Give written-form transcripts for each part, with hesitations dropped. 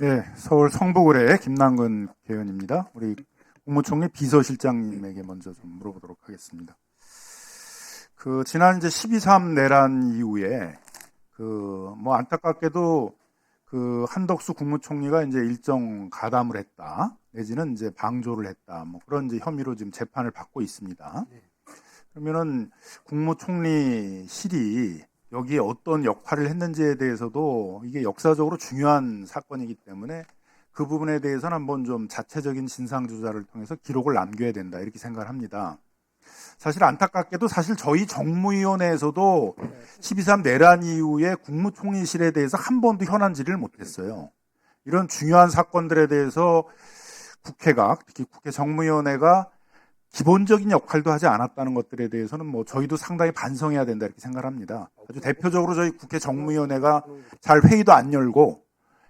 네, 서울 성북을의 김남근 의원입니다. 우리 국무총리 비서실장님에게 먼저 좀 물어보도록 하겠습니다. 지난 이제 12.3 내란 이후에 안타깝게도 한덕수 국무총리가 이제 일정 가담을 했다, 내지는 이제 방조를 했다, 그런 이제 혐의로 지금 재판을 받고 있습니다. 그러면은 국무총리실이 여기에 어떤 역할을 했는지에 대해서도 이게 역사적으로 중요한 사건이기 때문에 그 부분에 대해서는 한번 좀 자체적인 진상조사를 통해서 기록을 남겨야 된다, 이렇게 생각을 합니다. 사실 안타깝게도 사실 저희 정무위원회에서도 12.3 내란 이후에 국무총리실에 대해서 한 번도 현안 질의를 못했어요. 이런 중요한 사건들에 대해서 국회가, 특히 국회 정무위원회가 기본적인 역할도 하지 않았다는 것들에 대해서는 저희도 상당히 반성해야 된다, 이렇게 생각합니다. 아주 대표적으로 저희 국회 정무위원회가 잘 회의도 안 열고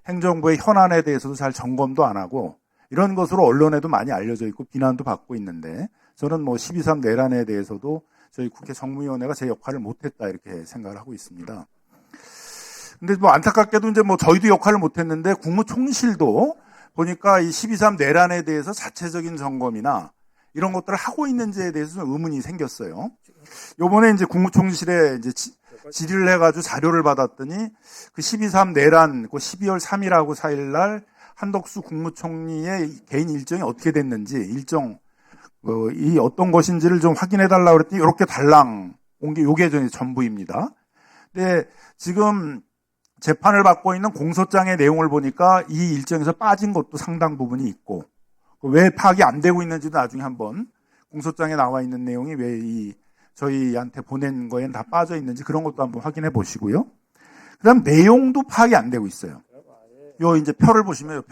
행정부의 현안에 대해서도 잘 점검도 안 하고 이런 것으로 언론에도 많이 알려져 있고 비난도 받고 있는데, 저는 12.3 내란에 대해서도 저희 국회 정무위원회가 제 역할을 못했다, 이렇게 생각을 하고 있습니다. 근데 안타깝게도 이제 저희도 역할을 못했는데 국무총실도 보니까 이 12.3 내란에 대해서 자체적인 점검이나 이런 것들을 하고 있는지에 대해서 좀 의문이 생겼어요. 요번에 이제 국무총실에 이제 질의를 해가지고 자료를 받았더니 12.3 내란 12월 3일하고 4일날 한덕수 국무총리의 개인 일정이 어떻게 됐는지, 이 어떤 것인지를 좀 확인해 달라고 그랬더니 이렇게 달랑 온 게 요게 전부입니다. 근데 지금 재판을 받고 있는 공소장의 내용을 보니까 이 일정에서 빠진 것도 상당 부분이 있고, 왜 파악이 안 되고 있는지도 나중에 한번 공소장에 나와 있는 내용이 왜 저희한테 보낸 거에는 다 빠져 있는지 그런 것도 한번 확인해 보시고요. 그 다음 내용도 파악이 안 되고 있어요. 요 이제 표를 보시면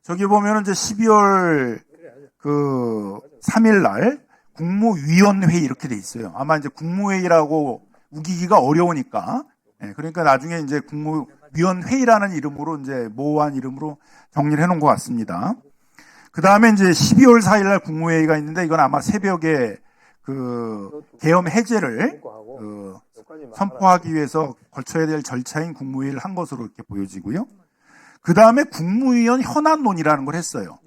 저기 보면은 이제 12월 3일 날 국무위원회 이렇게 돼 있어요. 아마 이제 국무회의라고 우기기가 어려우니까, 그러니까 나중에 이제 국무위원회의라는 이름으로 이제 모호한 이름으로 정리를 해놓은 것 같습니다. 그 다음에 이제 12월 4일 날 국무회의가 있는데 이건 아마 새벽에 계엄 해제를 선포하기 위해서 거쳐야 될 절차인 국무회의를 한 것으로 이렇게 보여지고요. 그 다음에 국무위원 현안론이라는 걸 했어요.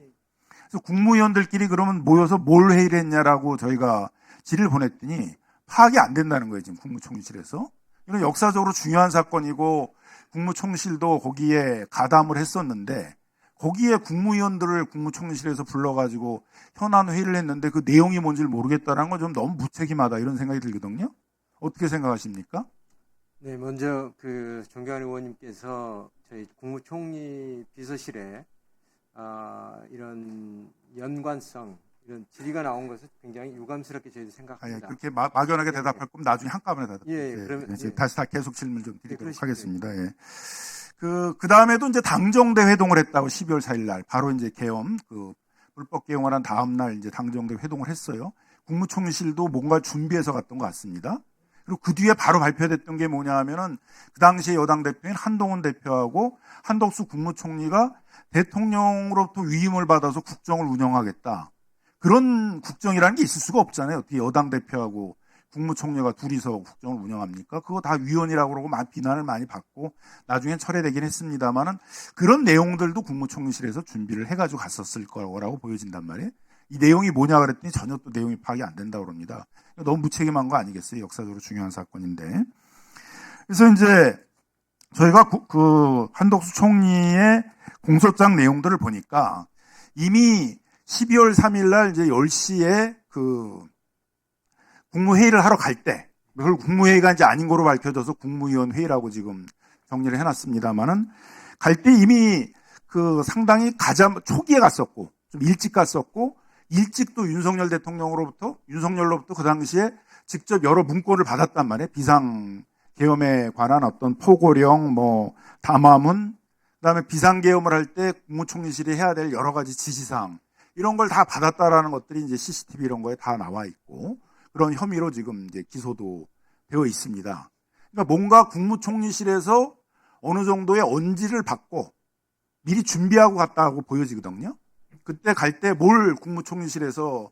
그래서 국무위원들끼리 그러면 모여서 뭘 회의를 했냐라고 저희가 질의를 보냈더니 파악이 안 된다는 거예요, 지금 국무총리실에서. 이건 역사적으로 중요한 사건이고 국무총실도 거기에 가담을 했었는데, 거기에 국무위원들을 국무총리실에서 불러가지고 현안 회의를 했는데 그 내용이 뭔지를 모르겠다는 건 좀 너무 무책임하다, 이런 생각이 들거든요. 어떻게 생각하십니까? 네, 먼저 존경하는 의원님께서 저희 국무총리 비서실에 이런 연관성, 이런 질의가 나온 것을 굉장히 유감스럽게 저희도 생각합니다. 그렇게 막연하게 대답할 거면 나중에 한꺼번에 대답해요. 예, 그러면 다시 다 계속 질문 좀 드리도록 하겠습니다. 그 다음에도 이제 당정대 회동을 했다고, 12월 4일 날 바로 이제 계엄 불법 계엄을 한 다음 날 이제 당정대 회동을 했어요. 국무총리실도 뭔가 준비해서 갔던 것 같습니다. 그리고 그 뒤에 바로 발표됐던 게 뭐냐 하면은 그 당시에 여당 대표인 한동훈 대표하고 한덕수 국무총리가 대통령으로부터 위임을 받아서 국정을 운영하겠다, 그런 국정이라는 게 있을 수가 없잖아요. 어떻게 여당 대표하고 국무총리가 둘이서 국정을 운영합니까? 그거 다 위헌이라고 그러고 비난을 많이 받고 나중엔 철회되긴 했습니다만은, 그런 내용들도 국무총리실에서 준비를 해가지고 갔었을 거라고 보여진단 말이에요. 이 내용이 뭐냐 그랬더니 전혀 또 내용이 파악이 안 된다고 그럽니다. 너무 무책임한 거 아니겠어요? 역사적으로 중요한 사건인데. 그래서 이제 저희가 한덕수 총리의 공소장 내용들을 보니까 이미 12월 3일 날 이제 10시에 국무회의를 하러 갈 때, 그걸 국무회의가 이제 아닌 거로 밝혀져서 국무위원 회의라고 지금 정리를 해놨습니다만은, 갈 때 이미 상당히 초기에 갔었고, 좀 일찍 갔었고, 일찍 또 윤석열로부터 그 당시에 직접 여러 문건을 받았단 말이에요. 비상계엄에 관한 어떤 포고령, 담화문, 그다음에 비상계엄을 할 때 국무총리실이 해야 될 여러 가지 지시사항, 이런 걸 다 받았다라는 것들이 이제 CCTV 이런 거에 다 나와 있고, 그런 혐의로 지금 이제 기소도 되어 있습니다. 그러니까 뭔가 국무총리실에서 어느 정도의 언지를 받고 미리 준비하고 갔다고 보여지거든요. 그때 갈 때 뭘 국무총리실에서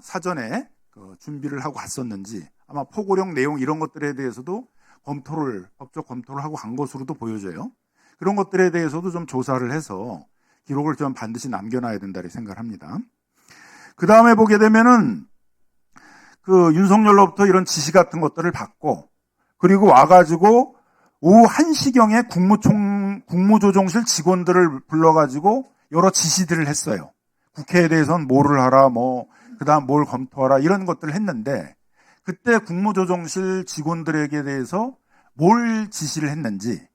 사전에 준비를 하고 갔었는지, 아마 포고령 내용 이런 것들에 대해서도 법적 검토를 하고 간 것으로도 보여져요. 그런 것들에 대해서도 좀 조사를 해서 기록을 좀 반드시 남겨놔야 된다 이렇게 생각을 합니다. 그 다음에 보게 되면은 그 윤석열로부터 이런 지시 같은 것들을 받고 그리고 와가지고 오후 1시경에 국무조정실 직원들을 불러가지고 여러 지시들을 했어요. 국회에 대해서는 뭐를 하라, 그다음 뭘 검토하라 이런 것들을 했는데 그때 국무조정실 직원들에게 대해서 뭘 지시를 했는지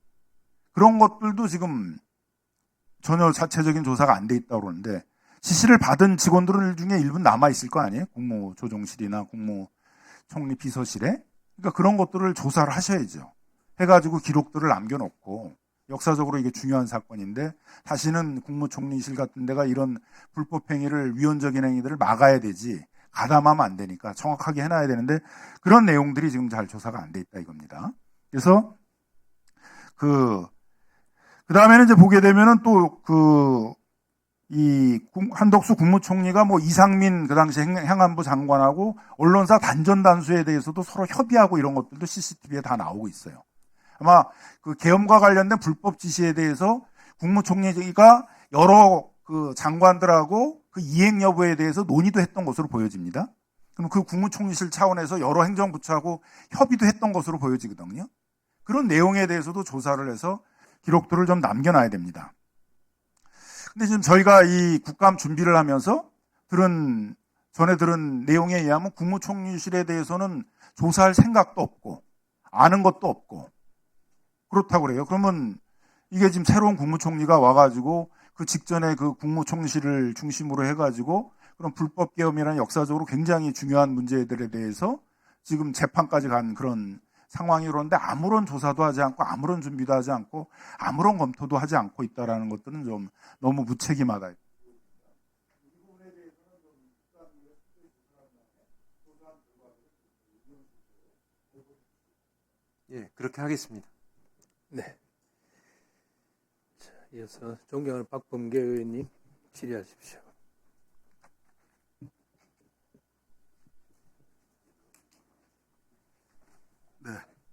그런 것들도 지금 전혀 자체적인 조사가 안 돼 있다고 그러는데 지시를 받은 직원들 중에 일부 남아 있을 거 아니에요? 국무조정실이나 국무총리 비서실에. 그러니까 그런 것들을 조사를 하셔야죠. 해가지고 기록들을 남겨놓고 역사적으로 이게 중요한 사건인데 다시는 국무총리실 같은 데가 이런 불법 행위를 위헌적인 행위들을 막아야 되지 가담하면 안 되니까 정확하게 해놔야 되는데 그런 내용들이 지금 잘 조사가 안 돼 있다 이겁니다. 그래서 그 다음에는 이제 보게 되면은 또 한덕수 국무총리가 이상민 그 당시 행안부 장관하고 언론사 단전 단수에 대해서도 서로 협의하고 이런 것들도 CCTV에 다 나오고 있어요. 아마 그 계엄과 관련된 불법 지시에 대해서 국무총리가 여러 그 장관들하고 그 이행 여부에 대해서 논의도 했던 것으로 보여집니다. 그럼 그 국무총리실 차원에서 여러 행정부처하고 협의도 했던 것으로 보여지거든요. 그런 내용에 대해서도 조사를 해서 기록들을 좀 남겨놔야 됩니다. 근데 지금 저희가 이 국감 준비를 하면서 전에 들은 내용에 의하면 국무총리실에 대해서는 조사할 생각도 없고 아는 것도 없고 그렇다고 그래요. 그러면 이게 지금 새로운 국무총리가 와가지고 그 직전에 그 국무총리실을 중심으로 해가지고 그런 불법 계엄이라는 역사적으로 굉장히 중요한 문제들에 대해서 지금 재판까지 간 그런 상황이 그런데 아무런 조사도 하지 않고 아무런 준비도 하지 않고 아무런 검토도 하지 않고 있다라는 것들은 좀 너무 무책임하다. 예, 그렇게 하겠습니다. 네. 자, 이어서 존경하는 박범계 의원님 질의하십시오.